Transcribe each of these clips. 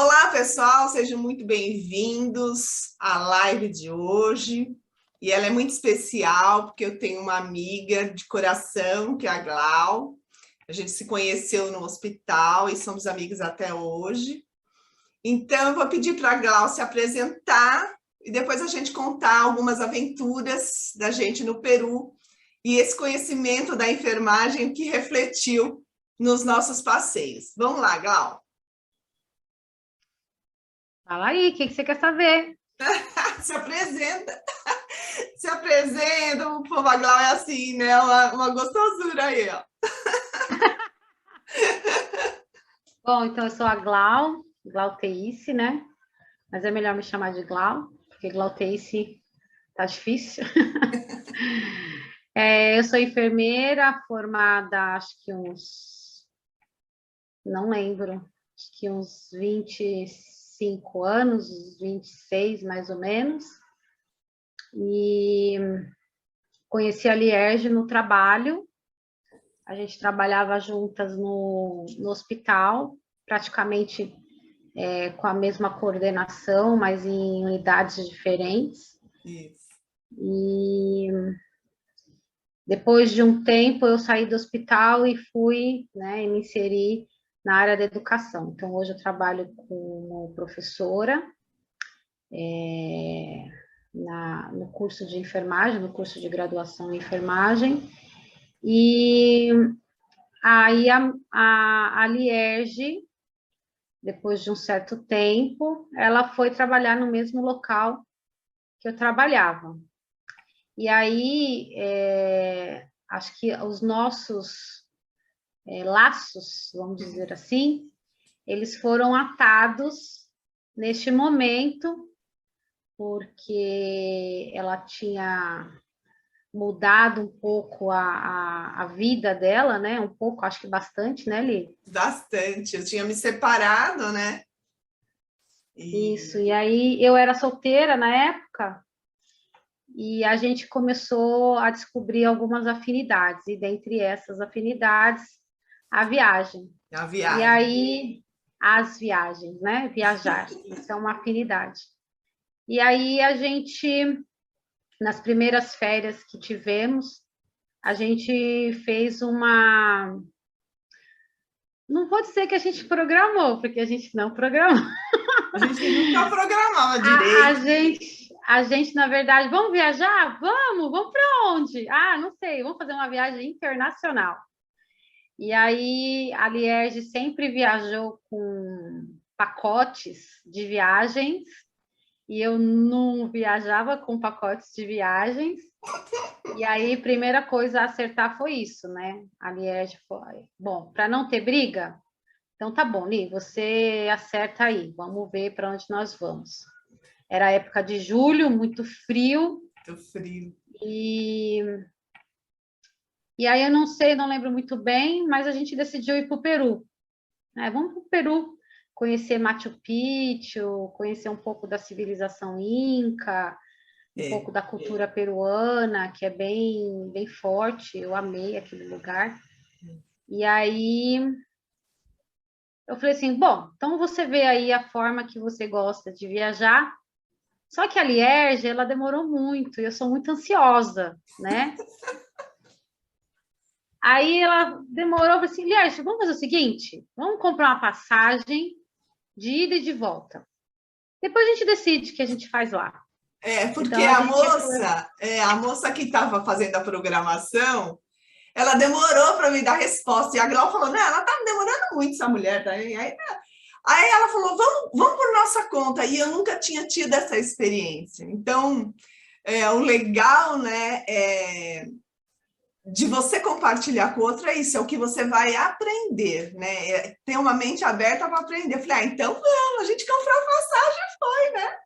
Olá, pessoal, sejam muito bem-vindos à live de hoje. E ela é muito especial porque eu tenho uma amiga de coração, que é a Glau. A gente se conheceu no hospital e somos amigos até hoje. Então, eu vou pedir para a Glau se apresentar e depois a gente contar algumas aventuras da gente no Peru e esse conhecimento da enfermagem que refletiu nos nossos passeios. Vamos lá, Glau. Fala aí, o que você quer saber? Se apresenta. Se apresenta, o povo Glau é assim, né? Uma gostosura aí, ó. Bom, então eu sou a Glauteice, né? Mas é melhor me chamar de Glau, porque Glauteice tá difícil. Eu sou enfermeira, formada, acho que não lembro, acho que uns 25 anos, uns 26 mais ou menos. E conheci a Lierge no trabalho. A gente trabalhava juntas no hospital, praticamente com a mesma coordenação, mas em unidades diferentes. Isso. E depois de um tempo eu saí do hospital e fui, né, e me inseri na área da educação. Então hoje eu trabalho como professora no curso de enfermagem, no curso de graduação em enfermagem. E aí a Lierge, depois de um certo tempo, ela foi trabalhar no mesmo local que eu trabalhava. E aí, acho que os nossos laços, vamos dizer assim, eles foram atados neste momento, porque ela tinha mudado um pouco a vida dela, né? Um pouco, acho que bastante, né, Li? Bastante. Eu tinha me separado, né? Isso, e aí eu era solteira na época, e a gente começou a descobrir algumas afinidades, e dentre essas afinidades, a viagem. A E viagem. aí, as viagens, né? Viajar, isso é uma afinidade. E aí a gente, nas primeiras férias que tivemos, a gente fez uma. Não vou dizer que a gente programou, porque a gente não programou. A gente nunca programava A, a direito. gente, a gente, na verdade, vamos viajar? Vamos para onde? Ah, não sei, vamos fazer uma viagem internacional. E aí a Lierge sempre viajou com pacotes de viagens e eu não viajava com pacotes de viagens. E aí, a primeira coisa a acertar foi isso, né? A Lierge foi, bom, para não ter briga, então tá bom, Li, você acerta aí, vamos ver para onde nós vamos. Era época de julho, muito frio, Muito frio. e, e aí eu não sei, não lembro muito bem, mas a gente decidiu ir para o Peru. Vamos para o Peru, conhecer Machu Picchu, conhecer um pouco da civilização inca, um É. pouco da cultura peruana, que é bem, bem forte, eu amei aquele lugar. E aí eu falei assim, bom, então você vê aí a forma que você gosta de viajar. Só que a Lierge, ela demorou muito, e eu sou muito ansiosa, né? Aí ela demorou, falei assim, Lierge, vamos fazer o seguinte, vamos comprar uma passagem de ida e de volta. Depois a gente decide o que a gente faz lá. Porque Então a gente a moça que estava fazendo a programação, ela demorou para me dar resposta. E a Glau falou: não, ela tá demorando muito, essa mulher. Tá? Aí ela falou: vamos por nossa conta. E eu nunca tinha tido essa experiência. Então, o legal, né, de você compartilhar com o outro é isso, é o que você vai aprender, né? Ter uma mente aberta para aprender. Eu falei: então vamos, a gente comprou a passagem, foi, né?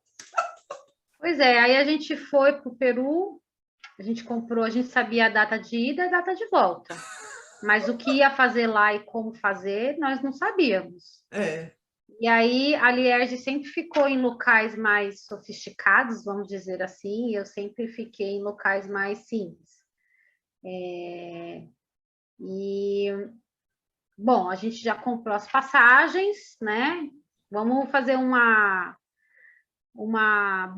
Pois é, aí a gente foi para o Peru, a gente comprou, a gente sabia a data de ida e a data de volta. Mas o que ia fazer lá e como fazer, nós não sabíamos. É. E aí a Lierge sempre ficou em locais mais sofisticados, vamos dizer assim, e eu sempre fiquei em locais mais simples. E, bom, a gente já comprou as passagens, né? vamos fazer uma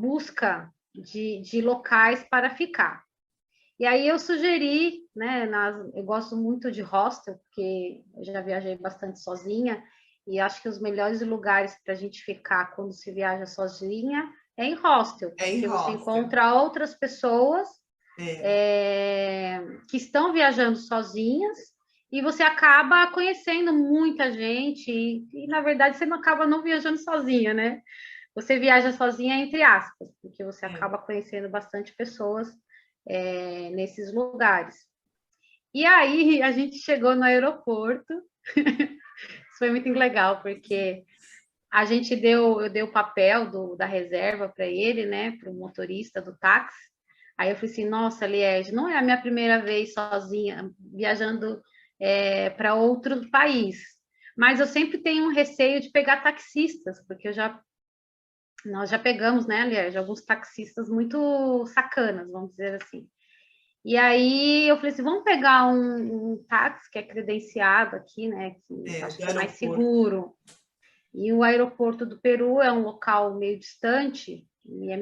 busca de locais para ficar. E aí eu sugeri, né, eu gosto muito de hostel, porque eu já viajei bastante sozinha, e acho que os melhores lugares para a gente ficar quando se viaja sozinha é em hostel, porque você encontra outras pessoas que estão viajando sozinhas, e você acaba conhecendo muita gente, e na verdade você não acaba não viajando sozinha, né? Você viaja sozinha, entre aspas, porque você acaba conhecendo bastante pessoas nesses lugares. E aí a gente chegou no aeroporto. Isso foi muito legal, porque eu dei o papel da reserva para ele, né, para o motorista do táxi. Aí eu falei assim, nossa, Liege, não é a minha primeira vez sozinha, viajando para outro país, mas eu sempre tenho um receio de pegar taxistas, porque nós já pegamos, né, Liege, alguns taxistas muito sacanas, vamos dizer assim. E aí eu falei assim, vamos pegar um táxi que é credenciado aqui, né, que acho que é mais seguro. E o aeroporto do Peru é um local meio distante, e é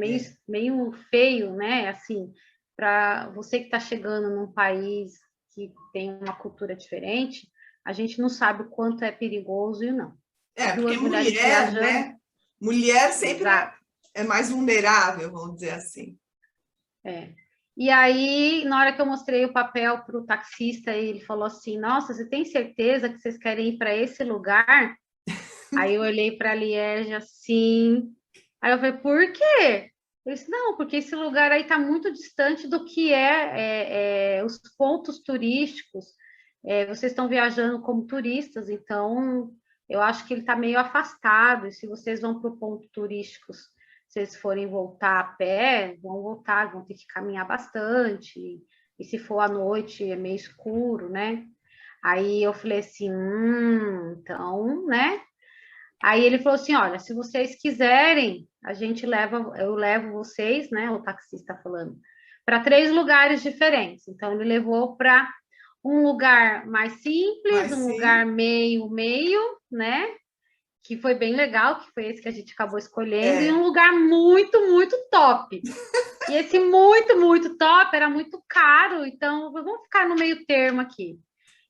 meio feio, né, assim, para você que está chegando num país que tem uma cultura diferente, a gente não sabe o quanto é perigoso e não. Porque mulher, né? Mulher sempre é mais vulnerável, vamos dizer assim. E aí, na hora que eu mostrei o papel para o taxista, ele falou assim, nossa, você tem certeza que vocês querem ir para esse lugar? Aí eu olhei para a Liege assim, aí eu falei, por quê? Ele disse, não, porque esse lugar aí está muito distante do que os pontos turísticos. Vocês estão viajando como turistas, então eu acho que ele está meio afastado, e se vocês vão para o ponto turístico, se vocês forem voltar a pé, vão ter que caminhar bastante, e se for à noite é meio escuro, né? Aí eu falei assim, então, né? Aí ele falou assim, olha, se vocês quiserem, eu levo vocês, né? O taxista falando, para 3 lugares diferentes. Então ele levou para um lugar mais simples, lugar meio, né? Que foi bem legal, que foi esse que a gente acabou escolhendo, e um lugar muito, muito top. E esse muito, muito top era muito caro, então vamos ficar no meio termo aqui.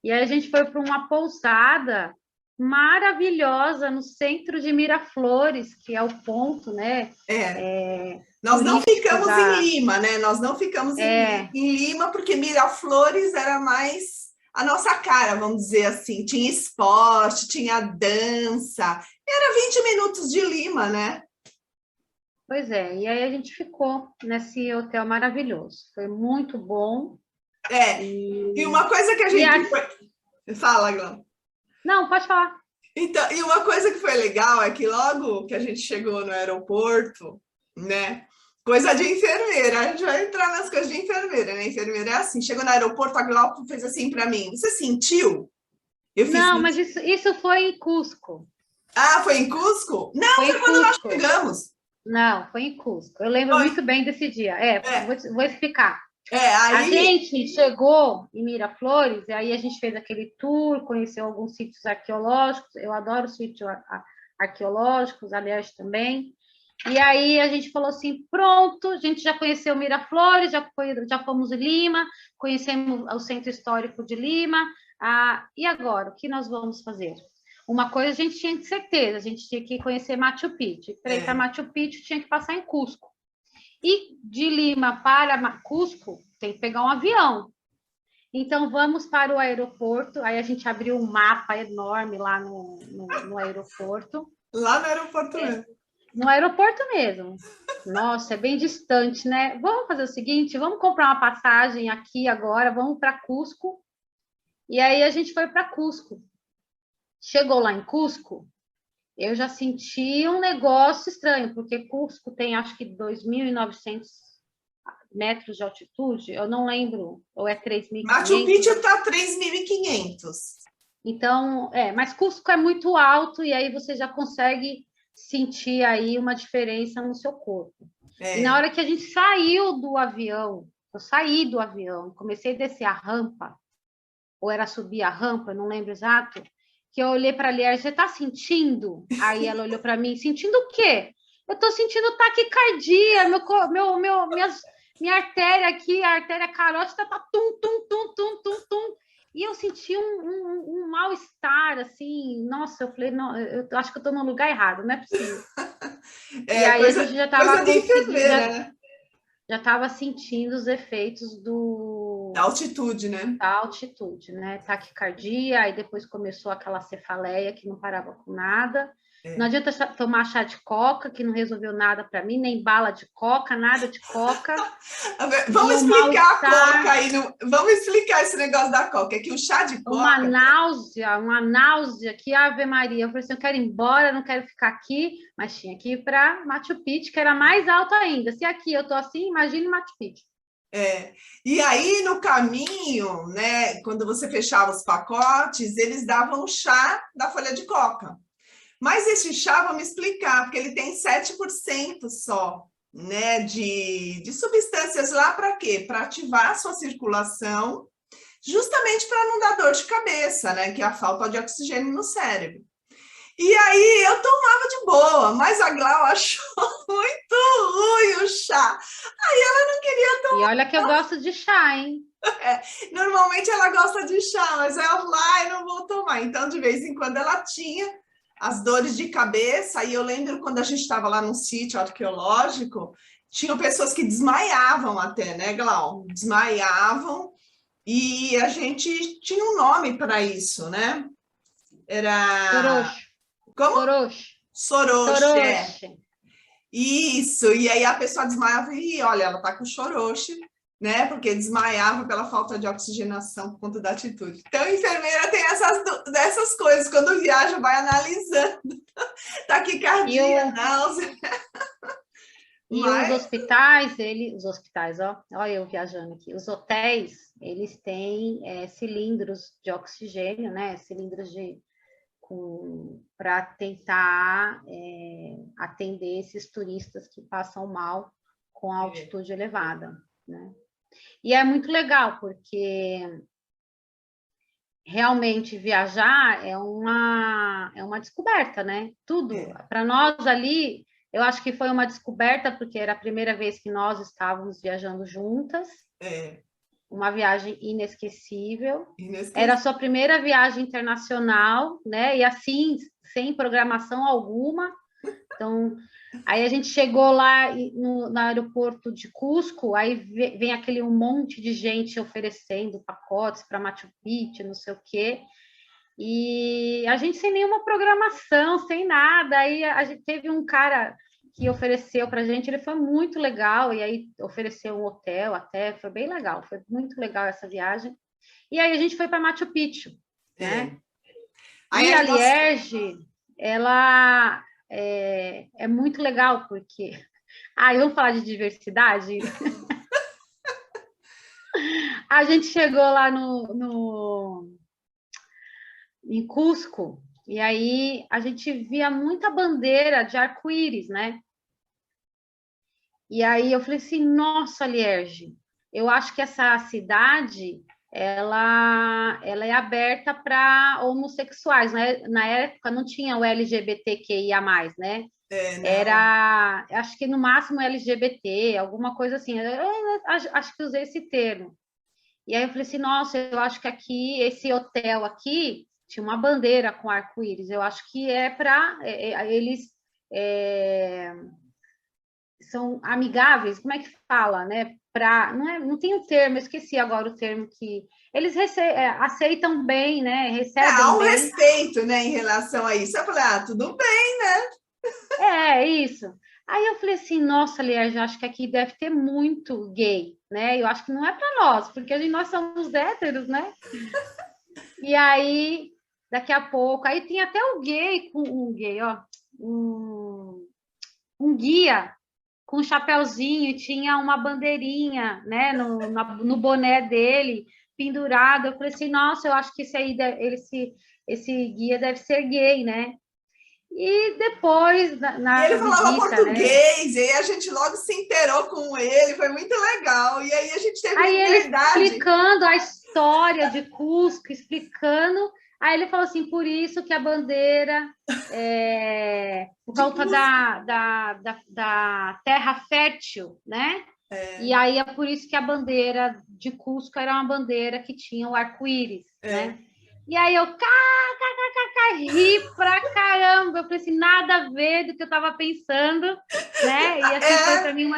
E aí a gente foi para uma pousada maravilhosa no centro de Miraflores, que é o ponto, né? Nós não ficamos em Lima, né? Nós não ficamos em Lima, porque Miraflores era mais a nossa cara, vamos dizer assim. Tinha esporte, tinha dança. Era 20 minutos de Lima, né? Pois é, e aí a gente ficou nesse hotel maravilhoso. Foi muito bom. E uma coisa que a gente... Fala, Glau. Não, pode falar. Então, e uma coisa que foi legal é que logo que a gente chegou no aeroporto, né? Coisa de enfermeira, a gente vai entrar nas coisas de enfermeira, né? Enfermeira é assim, chegou no aeroporto, a Glauco fez assim para mim, você sentiu? Não, mas isso foi em Cusco. Ah, foi em Cusco? Não, foi quando nós chegamos. Não, foi em Cusco. Eu lembro muito bem desse dia. Vou explicar. Aí... A gente chegou em Miraflores, e aí a gente fez aquele tour, conheceu alguns sítios arqueológicos. Eu adoro sítios arqueológicos, aliás, também. E aí a gente falou assim, pronto, a gente já conheceu Miraflores, já fomos em Lima, conhecemos o Centro Histórico de Lima, e agora, o que nós vamos fazer? Uma coisa a gente tinha certeza, a gente tinha que conhecer Machu Picchu. Para ir para Machu Picchu tinha que passar em Cusco. E de Lima para Cusco tem que pegar um avião. Então vamos para o aeroporto, aí a gente abriu um mapa enorme lá no aeroporto. Lá no aeroporto mesmo. No aeroporto mesmo. Nossa, é bem distante, né? Vamos fazer o seguinte, vamos comprar uma passagem aqui agora, vamos para Cusco. E aí a gente foi para Cusco. Chegou lá em Cusco, eu já senti um negócio estranho, porque Cusco tem acho que 2.900 metros de altitude, eu não lembro, ou é 3.500. Machu Picchu está 3.500. Então, mas Cusco é muito alto e aí você já consegue sentir aí uma diferença no seu corpo. E na hora que a gente saiu do avião, eu saí do avião, comecei a descer a rampa, ou era subir a rampa, não lembro exato, que eu olhei para a Lier, você está sentindo? Aí ela olhou para mim, sentindo o quê? Eu estou sentindo taquicardia, minha artéria aqui, a artéria carótida está tum, tum, tum, tum, tum, tum. E eu senti um mal-estar, assim, nossa, eu falei, não, eu acho que eu estou no lugar errado, não é possível. E aí a gente já estava conseguindo, já estava sentindo os efeitos da altitude, né? Da altitude, né? Taquicardia, aí depois começou aquela cefaleia que não parava com nada. Não adianta tomar chá de coca, que não resolveu nada para mim, nem bala de coca, nada de coca. Vamos explicar a coca aí. Vamos explicar esse negócio da coca, é que o chá de coca... Uma náusea, que Ave Maria. Eu falei assim, eu quero ir embora, não quero ficar aqui, mas tinha que ir para Machu Picchu, que era mais alto ainda. Se aqui eu tô assim, imagine Machu Picchu. E aí no caminho, né, quando você fechava os pacotes, eles davam o chá da folha de coca. Mas esse chá, vou me explicar, porque ele tem 7% só, né, de substâncias lá para quê? Para ativar a sua circulação, justamente para não dar dor de cabeça, né, que é a falta de oxigênio no cérebro. E aí eu tomava de boa, mas a Glau achou muito ruim o chá. Aí ela não queria tomar. E olha que eu gosto de chá, hein? Normalmente ela gosta de chá, mas ela falou, eu não vou tomar. Então, de vez em quando, ela tinha as dores de cabeça. E eu lembro quando a gente estava lá num sítio arqueológico, tinham pessoas que desmaiavam até, né, Glau? Desmaiavam. E a gente tinha um nome para isso, né? Era... Soroche. Como? Soroche. Isso, e aí a pessoa desmaiava e olha, ela tá com soroche, né? Porque desmaiava pela falta de oxigenação por conta da altitude. Então, a enfermeira tem dessas coisas, quando viaja, vai analisando taquicardia, náusea. E os hospitais, ó, eu viajando aqui, os hotéis, eles têm cilindros de oxigênio, né? Cilindros para tentar atender esses turistas que passam mal com a altitude elevada, né? E é muito legal, porque realmente viajar é uma descoberta, né? Tudo. Para nós ali, eu acho que foi uma descoberta, porque era a primeira vez que nós estávamos viajando juntas. Uma viagem inesquecível. Era a sua primeira viagem internacional, né? E assim, sem programação alguma. Então, aí a gente chegou lá no aeroporto de Cusco, aí vem aquele monte de gente oferecendo pacotes para Machu Picchu, não sei o quê. E a gente sem nenhuma programação, sem nada. Aí a gente teve um cara que ofereceu para a gente, ele foi muito legal, e aí ofereceu um hotel até, foi bem legal, foi muito legal essa viagem. E aí a gente foi para Machu Picchu, né? Aí e a Lierge, ela é muito legal, porque... vamos falar de diversidade? A gente chegou lá em Cusco, e aí a gente via muita bandeira de arco-íris, né? E aí eu falei assim, nossa, Lierge, eu acho que essa cidade, ela é aberta para homossexuais, né? Na época não tinha o LGBTQIA+, né? Era, acho que no máximo LGBT, alguma coisa assim. Eu acho que usei esse termo. E aí eu falei assim, nossa, eu acho que aqui, esse hotel aqui, tinha uma bandeira com arco-íris. Eu acho que é para eles são amigáveis, como é que fala, né? Não tem um termo, eu esqueci agora o termo que eles aceitam bem, né? Recebem há um bem. respeito, né, em relação a isso. Eu falei, tudo bem, né? Isso. Aí eu falei assim, nossa, Lier, acho que aqui deve ter muito gay, né? Eu acho que não é para nós, porque nós somos héteros, né? E aí, daqui a pouco, aí tem até um guia com um chapéuzinho e tinha uma bandeirinha, né, no boné dele, pendurado. Eu falei assim, nossa, eu acho que esse guia deve ser gay, né? E depois, na ele falava visita, português, né? E aí a gente logo se inteirou com ele, foi muito legal. E aí a gente teve liberdade. Ele explicando a história de Cusco, explicando. Aí ele falou assim, por isso que a bandeira, por causa da terra fértil, né? E aí é por isso que a bandeira de Cusco era uma bandeira que tinha o arco-íris, né? E aí eu ri pra caramba. Eu falei assim, nada a ver do que eu estava pensando, né? E assim foi para mim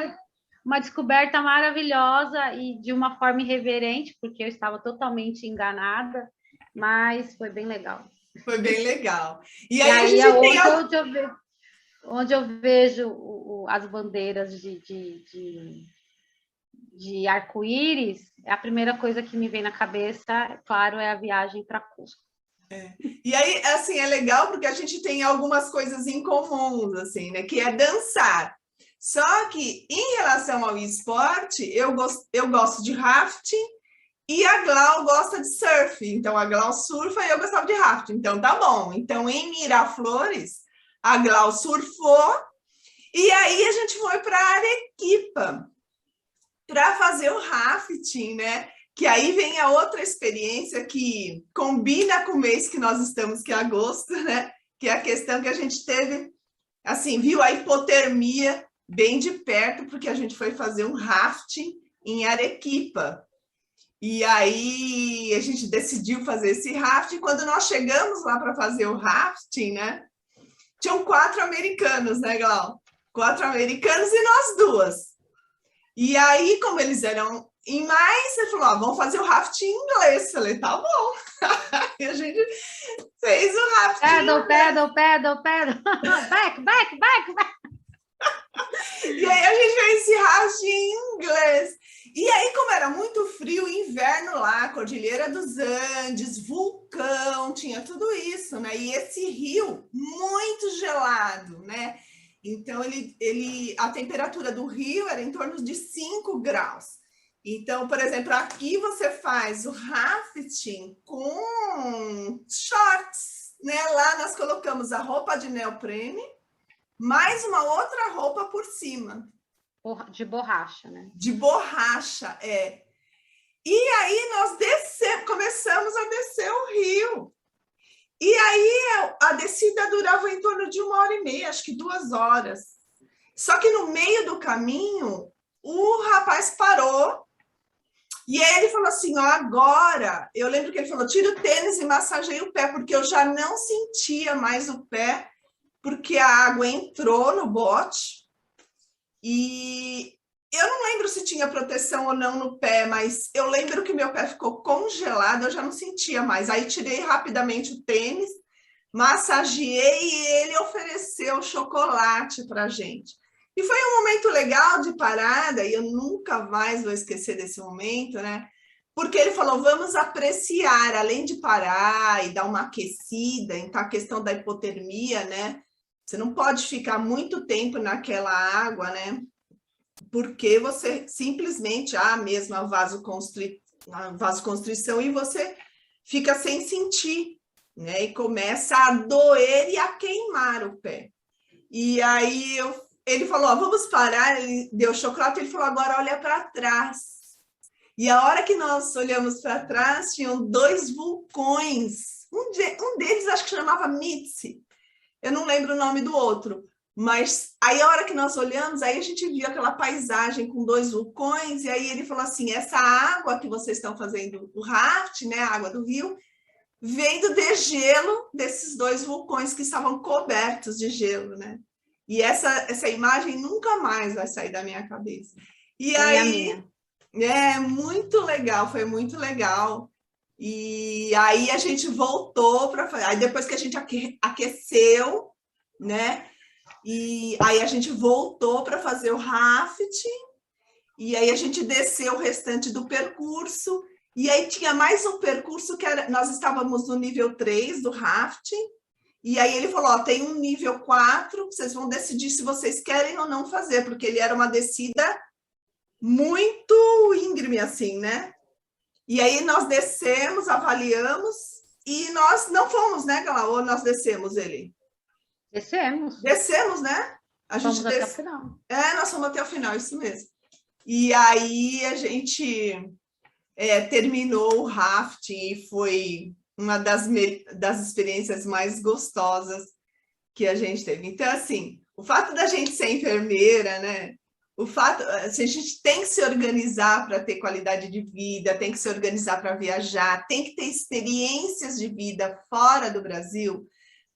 uma descoberta maravilhosa e de uma forma irreverente, porque eu estava totalmente enganada, mas foi bem legal. Foi bem legal. E aí a gente tem... onde eu vejo as bandeiras de arco-íris, a primeira coisa que me vem na cabeça, claro, é a viagem para Cusco. E aí, assim, é legal porque a gente tem algumas coisas em comum, assim, né? Que é dançar. Só que, em relação ao esporte, eu gosto de rafting e a Glau gosta de surf. Então, a Glau surfa e eu gostava de rafting. Então, tá bom. Então, em Miraflores, a Glau surfou e aí a gente foi para Arequipa para fazer o rafting, né? Que aí vem a outra experiência que combina com o mês que nós estamos, que é agosto, né? Que é a questão que a gente teve, assim, viu a hipotermia bem de perto, porque a gente foi fazer um rafting em Arequipa. E aí a gente decidiu fazer esse rafting. Quando nós chegamos lá para fazer o rafting, né? Tinham 4 americanos, né, Glau? 4 americanos e nós 2. E aí, como eles eram em mais, ele falou, vamos fazer o rafting em inglês. Eu falei, tá bom. E a gente fez o rafting. Pedal. Back. E aí a gente fez esse rafting em inglês. E aí, como era muito frio, inverno lá, Cordilheira dos Andes, vulcão, tinha tudo isso, né? E esse rio muito gelado, né? Então, a temperatura do rio era em torno de 5 graus. Então, por exemplo, aqui você faz o rafting com shorts, né? Lá nós colocamos a roupa de neoprene, mais uma outra roupa por cima. De borracha, né? De borracha, E aí nós começamos a descer o rio. E aí a descida durava em torno de 1h30, acho que 2 horas. Só que no meio do caminho, o rapaz parou e aí ele falou assim, agora, eu lembro que ele falou, tira o tênis e massageia o pé, porque eu já não sentia mais o pé, porque a água entrou no bote e eu não lembro se tinha proteção ou não no pé, mas eu lembro que meu pé ficou congelado, eu já não sentia mais. Aí tirei rapidamente o tênis, massageei e ele ofereceu chocolate para a gente. E foi um momento legal de parada, e eu nunca mais vou esquecer desse momento, né? Porque ele falou, vamos apreciar, além de parar e dar uma aquecida, então a questão da hipotermia, né? Você não pode ficar muito tempo naquela água, né? Porque você simplesmente há mesmo a vasoconstrição e você fica sem sentir, né? E começa a doer e a queimar o pé. E aí ele falou, vamos parar, ele deu chocolate, ele falou, agora olha para trás. E a hora que nós olhamos para trás, tinham 2 vulcões. Um deles acho que chamava Mitsi. Eu não lembro o nome do outro. Mas aí a hora que nós olhamos, aí a gente viu aquela paisagem com 2 vulcões, e aí ele falou assim, essa água que vocês estão fazendo, o raft, né, a água do rio, vem do degelo desses 2 vulcões que estavam cobertos de gelo, né? E essa imagem nunca mais vai sair da minha cabeça. E aí, muito legal, foi muito legal. E aí a gente voltou para fazer, aí depois que a gente aqueceu, né? E aí a gente voltou para fazer o rafting, e aí a gente desceu o restante do percurso, e aí tinha mais um percurso que nós estávamos no nível 3 do rafting, e aí ele falou, tem um nível 4, vocês vão decidir se vocês querem ou não fazer, porque ele era uma descida muito íngreme, assim, né? E aí nós descemos, avaliamos, e nós não fomos, né, Gala? Ou nós descemos ele? Descemos, né? Fomos até o final. Nós fomos até o final, isso mesmo. E aí a gente terminou o rafting e foi uma das experiências mais gostosas que a gente teve. Então, assim, o fato da gente ser enfermeira, né? O fato, assim, a gente tem que se organizar para ter qualidade de vida, tem que se organizar para viajar, tem que ter experiências de vida fora do Brasil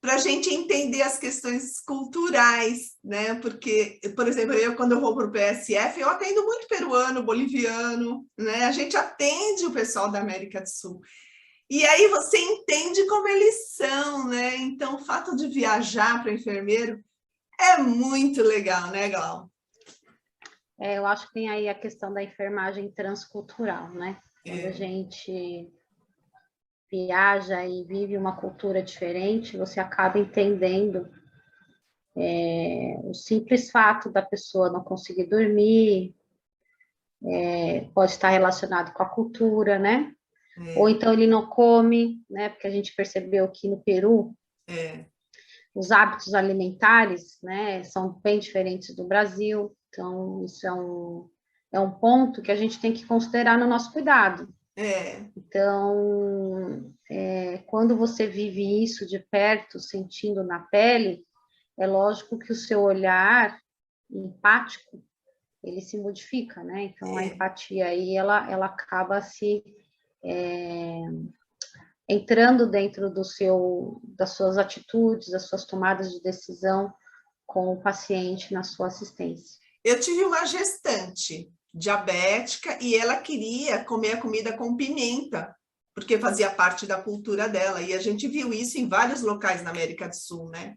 para a gente entender as questões culturais, né? Porque, por exemplo, quando eu vou para o PSF, eu atendo muito peruano, boliviano, né? A gente atende o pessoal da América do Sul. E aí você entende como eles são, né? Então, o fato de viajar para enfermeiro é muito legal, né, Glau? Eu acho que tem aí a questão da enfermagem transcultural, né? Quando a gente viaja e vive uma cultura diferente, você acaba entendendo o simples fato da pessoa não conseguir dormir, pode estar relacionado com a cultura, né? Ou então ele não come, né? Porque a gente percebeu que no Peru os hábitos alimentares, né, são bem diferentes do Brasil. Então, isso é um ponto que a gente tem que considerar no nosso cuidado. Então, quando você vive isso de perto, sentindo na pele, é lógico que o seu olhar empático, ele se modifica, né? Então, a empatia aí, ela acaba se entrando dentro das suas atitudes, das suas tomadas de decisão com o paciente na sua assistência. Eu tive uma gestante diabética e ela queria comer a comida com pimenta, porque fazia parte da cultura dela, e a gente viu isso em vários locais na América do Sul, né?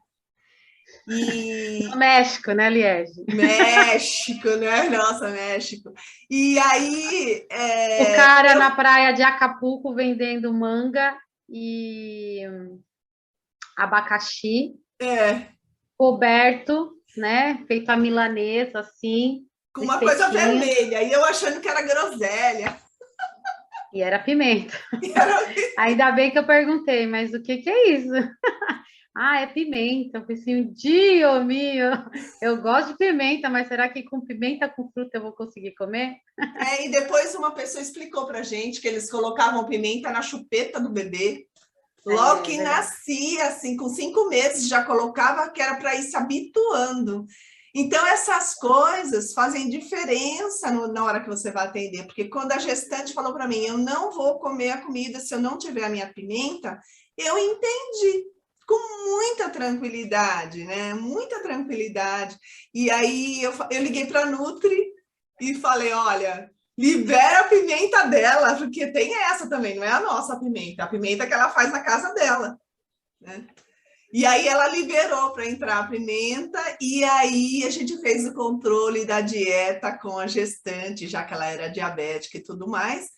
No México, né, Liege? México, né? Nossa, México. E aí... o cara na praia de Acapulco vendendo manga e abacaxi, coberto, né? Feito a milanesa, assim. Com uma coisa vermelha, e eu achando que era groselha. E era pimenta. Ainda bem que eu perguntei, mas o que é isso? É pimenta. Eu pensei, Dio mio, eu gosto de pimenta, mas será que com pimenta com fruta eu vou conseguir comer? E depois uma pessoa explicou pra gente que eles colocavam pimenta na chupeta do bebê. Logo que nascia, assim, com 5 meses, já colocava, que era para ir se habituando. Então, essas coisas fazem diferença na hora que você vai atender, porque quando a gestante falou para mim, eu não vou comer a comida se eu não tiver a minha pimenta, eu entendi com muita tranquilidade, né? Muita tranquilidade. E aí eu liguei para a Nutri e falei, olha, libera a pimenta dela, porque tem essa também, não é a nossa pimenta, a pimenta que ela faz na casa dela, né? E aí ela liberou para entrar a pimenta, e aí a gente fez o controle da dieta com a gestante, já que ela era diabética e tudo mais.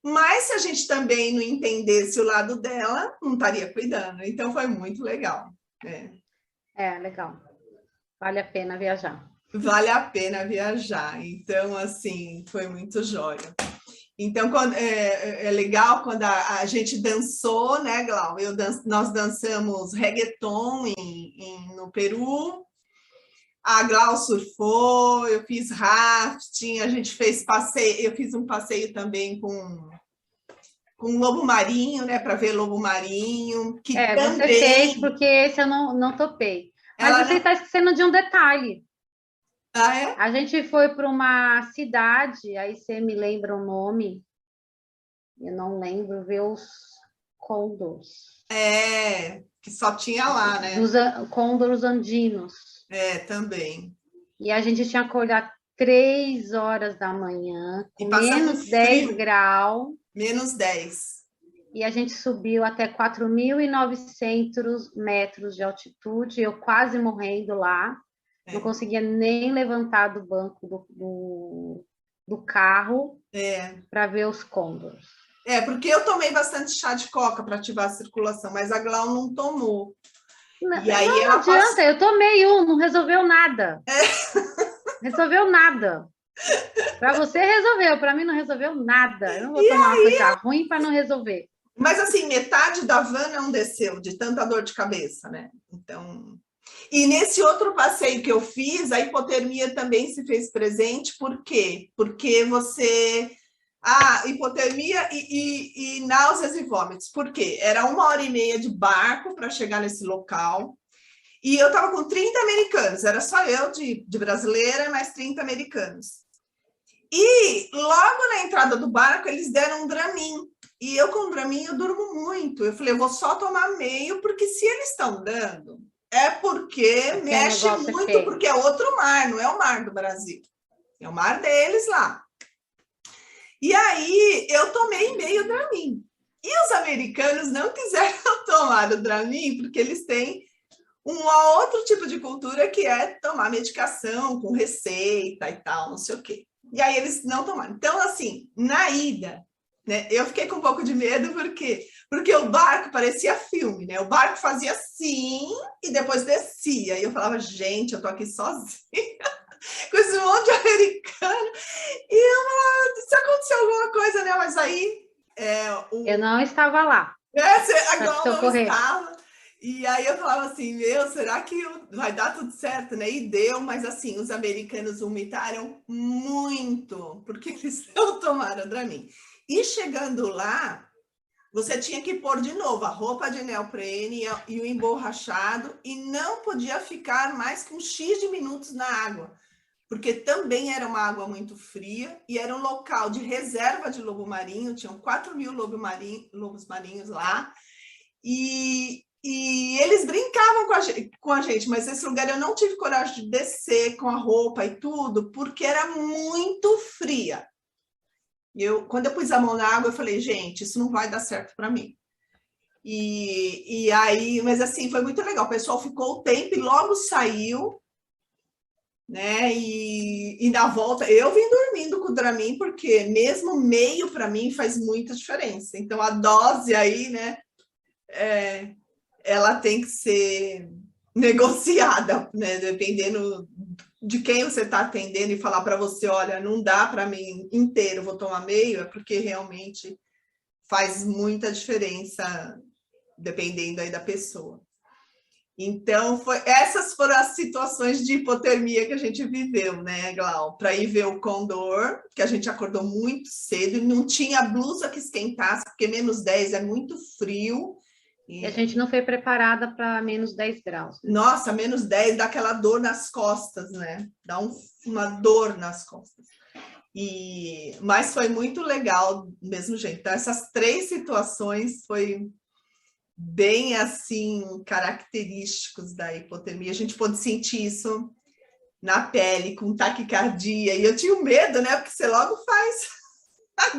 Mas se a gente também não entendesse o lado dela, não estaria cuidando. Então foi muito legal. Legal. Vale a pena viajar. Vale a pena viajar. Então, assim, foi muito jóia. Então, é legal quando a gente dançou, né, Glau? Nós dançamos reggaeton no Peru, a Glau surfou, eu fiz rafting, a gente fez passeio, eu fiz um passeio também com lobo marinho, né, para ver lobo marinho. Que também... você fez, porque esse eu não topei. Mas você está esquecendo de um detalhe. A gente foi para uma cidade, aí você me lembra o nome, eu não lembro, ver os côndores. Que só tinha lá, né? Dos côndoros andinos. Também. E a gente tinha que acordar 3 horas da manhã, com menos 10 graus. Menos 10. E a gente subiu até 4.900 metros de altitude, eu quase morrendo lá. Não conseguia nem levantar do banco do carro para ver os côndoros. Porque eu tomei bastante chá de coca para ativar a circulação, mas a Glau não tomou. Não adianta, eu tomei não resolveu nada. Resolveu nada. Para você resolveu, para mim não resolveu nada. Eu não vou tomar uma coisa ruim para não resolver. Mas assim, metade da van não desceu, de tanta dor de cabeça, né? Então... E nesse outro passeio que eu fiz, a hipotermia também se fez presente. Por quê? Porque Hipotermia e náuseas e vômitos. Por quê? Era 1h30 de barco para chegar nesse local. E eu estava com 30 americanos. Era só eu de brasileira, mais 30 americanos. E logo na entrada do barco, eles deram um Dramin. E eu com o Dramin, eu durmo muito. Eu falei, eu vou só tomar meio, porque se eles estão dando, é porque mexe muito, porque é outro mar, não é o mar do Brasil. É o mar deles lá. E aí, eu tomei meio Dramin. E os americanos não quiseram tomar o Dramin, porque eles têm um outro tipo de cultura que é tomar medicação com receita e tal, não sei o quê. E aí eles não tomaram. Então, assim, na ida, né, eu fiquei com um pouco de medo, porque o barco parecia filme, né? O barco fazia assim e depois descia. E eu falava, gente, eu tô aqui sozinha, com esse monte de americano. E eu falava, se aconteceu alguma coisa, né? Mas aí... Eu não estava lá. Agora não estava. E aí eu falava assim, será que vai dar tudo certo, né? E deu, mas assim, os americanos vomitaram muito, porque eles não tomaram Dramin. E chegando lá, você tinha que pôr de novo a roupa de neoprene e o emborrachado, e não podia ficar mais que um X de minutos na água, porque também era uma água muito fria, e era um local de reserva de lobo marinho, tinham 4.000 lobos marinhos lá, e eles brincavam com a gente, mas esse lugar eu não tive coragem de descer com a roupa e tudo, porque era muito fria. Quando eu pus a mão na água, eu falei, gente, isso não vai dar certo para mim. E aí, mas assim, foi muito legal. O pessoal ficou o tempo e logo saiu, né? E na volta, eu vim dormindo com o Dramin, porque mesmo meio para mim faz muita diferença. Então, a dose aí, né? Ela tem que ser negociada, né? Dependendo de quem você está atendendo e falar para você, olha, não dá para mim inteiro, vou tomar meio, é porque realmente faz muita diferença, dependendo aí da pessoa. Então, essas foram as situações de hipotermia que a gente viveu, né, Glau? Para ir ver o Condor, que a gente acordou muito cedo, não tinha blusa que esquentasse, porque -10 é muito frio. E a gente não foi preparada para -10 graus. Né? Nossa, -10 dá aquela dor nas costas, né? Dá uma dor nas costas. Mas foi muito legal do mesmo jeito. Então, essas 3 situações foi bem, assim, característicos da hipotermia. A gente pôde sentir isso na pele, com taquicardia. E eu tinha medo, né? Porque você logo faz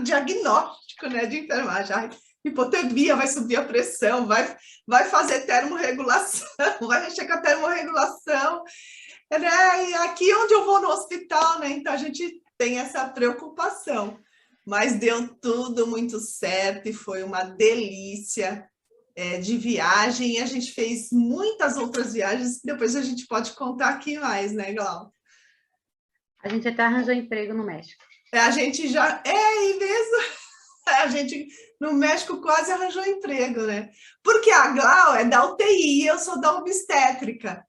diagnóstico, né, de enfermagem. Hipotermia, vai subir a pressão, vai fazer termorregulação, vai mexer com a termorregulação, né? E aqui onde eu vou no hospital, né? Então a gente tem essa preocupação, mas deu tudo muito certo e foi uma delícia de viagem, e a gente fez muitas outras viagens que depois a gente pode contar aqui mais, né, Glau? A gente até arranjou emprego no México. A gente já... e mesmo... A gente, no México, quase arranjou emprego, né? Porque a Glau é da UTI, eu sou da obstétrica.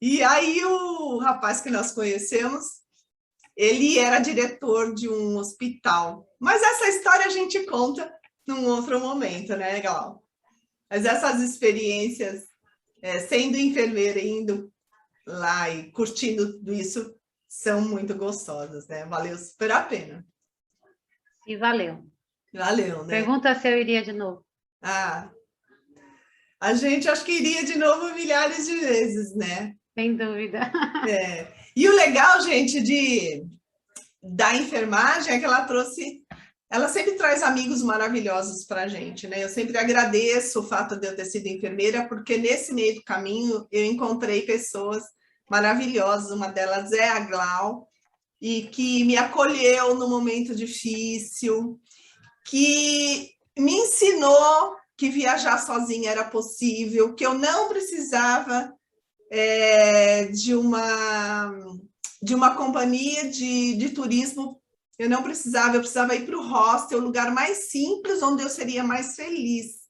E aí o rapaz que nós conhecemos, ele era diretor de um hospital. Mas essa história a gente conta num outro momento, né, Glau? Mas essas experiências, sendo enfermeira, indo lá e curtindo tudo isso, são muito gostosas, né? Valeu super a pena. E valeu. Valeu, né? Pergunta se eu iria de novo. A gente acho que iria de novo milhares de vezes, né? Sem dúvida. E o legal, gente, da enfermagem é que ela sempre traz amigos maravilhosos para a gente, né? Eu sempre agradeço o fato de eu ter sido enfermeira, porque nesse meio do caminho eu encontrei pessoas maravilhosas, uma delas é a Glau, e que me acolheu no momento difícil, que me ensinou que viajar sozinha era possível, que eu não precisava de uma companhia de turismo, eu precisava ir para o hostel, o lugar mais simples, onde eu seria mais feliz.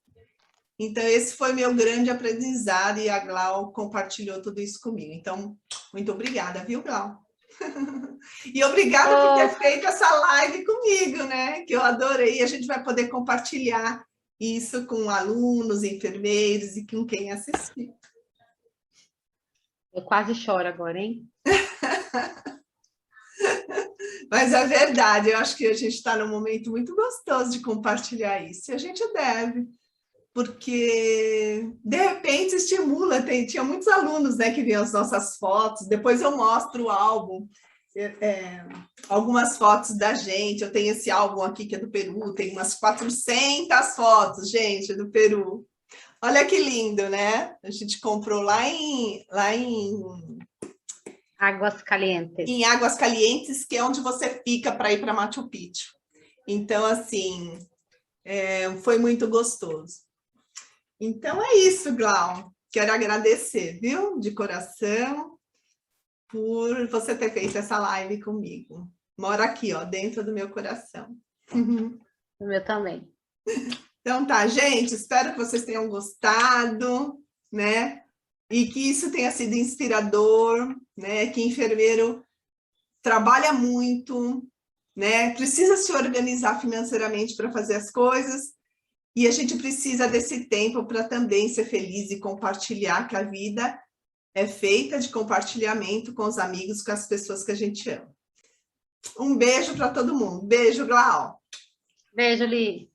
Então, esse foi meu grande aprendizado, e a Glau compartilhou tudo isso comigo. Então, muito obrigada, viu, Glau? E obrigada por ter feito essa live comigo, né? Que eu adorei. A gente vai poder compartilhar isso com alunos, enfermeiros e com quem assistir. Eu quase choro agora, hein? Mas é verdade, eu acho que a gente está num momento muito gostoso de compartilhar isso. E a gente deve, porque de repente estimula. Tinha muitos alunos, né, que viam as nossas fotos. Depois eu mostro o álbum, algumas fotos da gente. Eu tenho esse álbum aqui que é do Peru, tem umas 400 fotos, gente, do Peru. Olha que lindo, né? A gente comprou lá em Águas Calientes. Em Águas Calientes, que é onde você fica para ir para Machu Picchu. Então, assim, foi muito gostoso. Então, é isso, Glau. Quero agradecer, viu? De coração, por você ter feito essa live comigo. Mora aqui, ó, dentro do meu coração. O meu também. Então tá, gente, espero que vocês tenham gostado, né? E que isso tenha sido inspirador, né? Que enfermeiro trabalha muito, né? Precisa se organizar financeiramente para fazer as coisas, e a gente precisa desse tempo para também ser feliz e compartilhar, que a vida é feita de compartilhamento com os amigos, com as pessoas que a gente ama. Um beijo para todo mundo. Beijo, Glau. Beijo, Li.